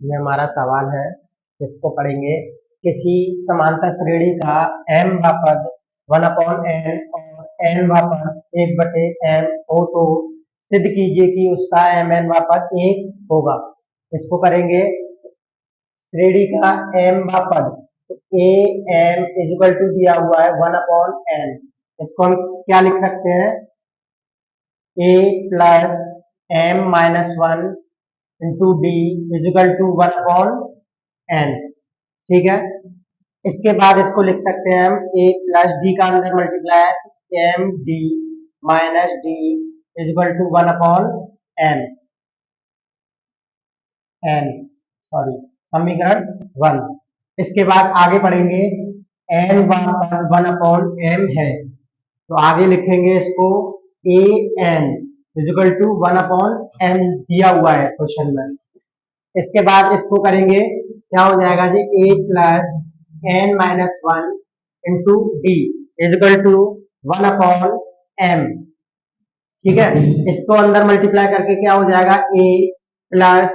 ये हमारा सवाल है, इसको पढ़ेंगे। किसी समांतर श्रेणी का m वा पद 1/n और n वा पद 1/m हो तो सिद्ध कीजिए कि उसका mn वा पद 1 होगा। इसको करेंगे श्रेणी का m वा पद, तो a m इजिकल टू दिया हुआ है 1/n। इसको हम क्या लिख सकते हैं, a plus m minus 1 into D is equal to 1/n। ठीक है, इसके बाद इसको लिख सकते हैं हम a प्लस डी का अंदर multiply M D minus D is equal to 1/n n sorry समीकरण 1। इसके बाद आगे पढ़ेंगे, n 1/m है तो आगे लिखेंगे इसको a n is equal to 1/m दिया हुआ है क्वेश्चन में। इसके बाद इसको करेंगे, क्या हो जाएगा जी, a plus n minus 1 into D is equal to 1/m। ठीक है, इसको अंदर मल्टीप्लाई करके क्या हो जाएगा, a plus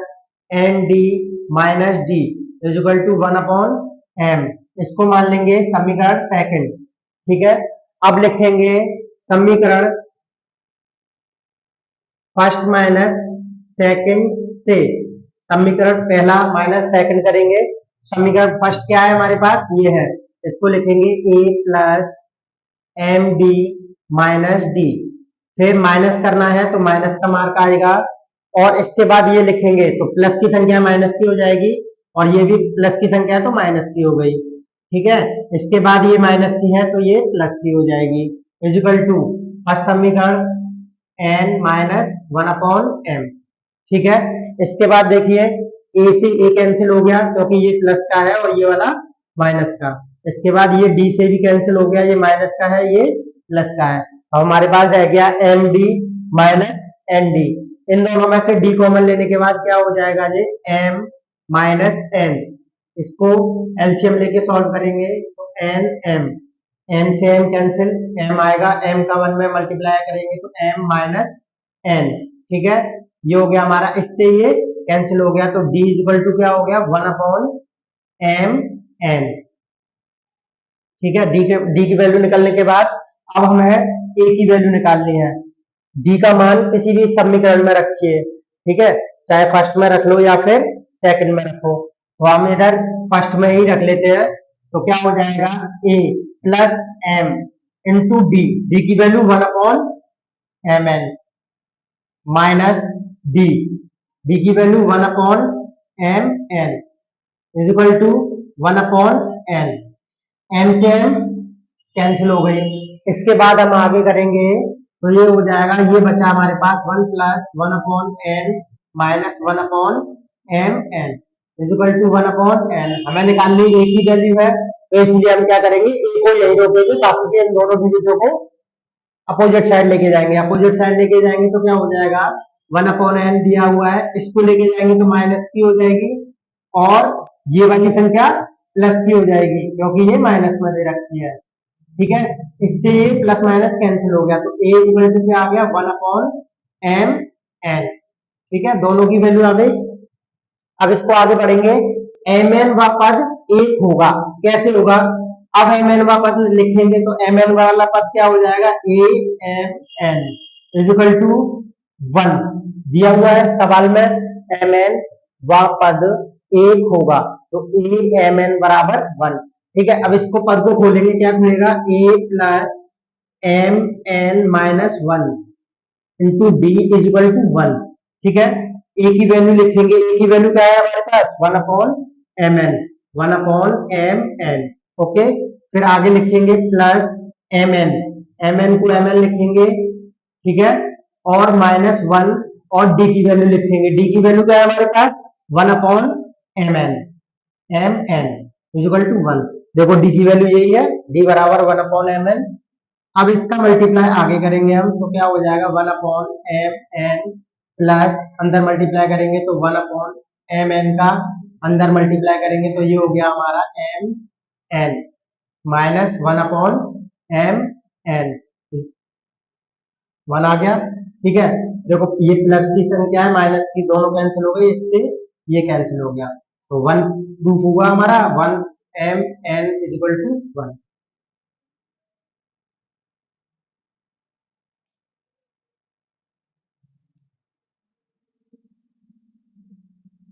N D minus D is equal to 1/m। इसको मान लेंगे समीकरण सेकंड। ठीक है, अब लिखेंगे समीकरण फर्स्ट माइनस सेकंड से समीकरण पहला माइनस सेकंड करेंगे। समीकरण फर्स्ट क्या है हमारे पास, ये है। इसको लिखेंगे a plus M D minus D, फिर माइनस करना है तो माइनस का मार्क आएगा, और इसके बाद ये लिखेंगे तो प्लस की संख्या माइनस की हो जाएगी और ये भी प्लस की संख्या है तो माइनस की हो गई। ठीक है, इसके बाद ये माइनस की है तो ये प्लस की हो जाएगी इजिकल टू फर्स्ट समीकरण n माइनस 1/m। ठीक है, इसके बाद देखिए a से a कैंसिल हो गया क्योंकि ये प्लस का है और ये वाला माइनस का। इसके बाद ये d से भी कैंसिल हो गया, ये माइनस का है ये प्लस का है। अब हमारे पास रह गया M D minus N D. इन दोनों में से d कॉमन लेने के बाद क्या हो जाएगा जी, m माइनस n। इसको एलसीएम लेके सॉल्व करेंगे तो n m, n से m कैंसिल, m आएगा, m का 1 में मल्टीप्लाई करेंगे तो m माइनस n। ठीक है, ये हो गया हमारा, इससे ये कैंसिल हो गया तो d इक्वल टू क्या हो गया, 1/m n। ठीक है, d की वैल्यू निकलने के बाद अब हमें a की वैल्यू निकालनी है। d का मान किसी भी समीकरण में रखिए, ठीक है, चाहे फर्स्ट में रख लो या फिर सेकंड में रखो। तो हम इधर फर्स्ट में ही रख लेते हैं, तो क्या हो जाएगा, a plus m into D, D की value 1/mn minus D, D की value 1/mn is equal to 1/n। m से m कैंसिल हो गई। इसके बाद हम आगे करेंगे तो ये हो जाएगा, ये बचा हमारे पास 1 plus 1/n minus 1/mn is equal to 1/n। हमें निकालनी a की वैल्यू है तो इसलिए हम क्या करेंगे, a को यही रोकेंगे, बाकी के इन दोनों डिजिटों को अपोजिट साइड लेके जाएंगे। अपोजिट साइड लेके जाएंगे तो क्या हो जाएगा, 1/n दिया हुआ है, इसको लेके जाएंगे तो माइनस की हो जाएगी और ये वाली संख्या प्लस की हो जाएगी क्योंकि ये माइनस में दे रखी है। ठीक है, इससे ये प्लस माइनस कैंसिल हो गया तो a इक्वल टू क्या आ गया, 1/mn। ठीक है, दोनों की वैल्यू आ गई। अब इसको आगे बढ़ेंगे, mn वा पद 1 होगा, कैसे होगा, अब mn वा पद लिखेंगे तो mn वाला पद क्या हो जाएगा, amn इजिकल टू 1 दिया हुआ है सवाल में, mn वा पद 1 होगा तो amn बराबर 1। ठीक है, अब इसको पद को खोलेंगे, क्या खुलेगा, a plus M N minus 1 into D is equal to 1। ठीक है, a की वैल्यू लिखेंगे, a की वैल्यू क्या है हमारे पास, 1/mn, 1/mn। ओके, फिर आगे लिखेंगे प्लस mn, mn को mn लिखेंगे, ठीक है, और माइनस 1 और d की वैल्यू लिखेंगे, d की वैल्यू क्या है हमारे पास, 1/mn, mn इजिकल टू 1। देखो d की वैल्यू यही है, d बराबर 1/mn। अब इसका मल्टीप्लाई आगे करेंगे हम तो क्या हो जाएगा, 1/mn प्लस अंदर मल्टीप्लाई करेंगे तो 1/mn का अंदर मल्टीप्लाई करेंगे तो ये हो गया हमारा mn माइनस 1/mn 1 आ गया। ठीक है, देखो ये प्लस की संख्या है, माइनस की, दोनों कैंसिल हो गई, इससे ये कैंसिल हो गया, तो वन प्रूफ हुआ हमारा, one M N is equal to one.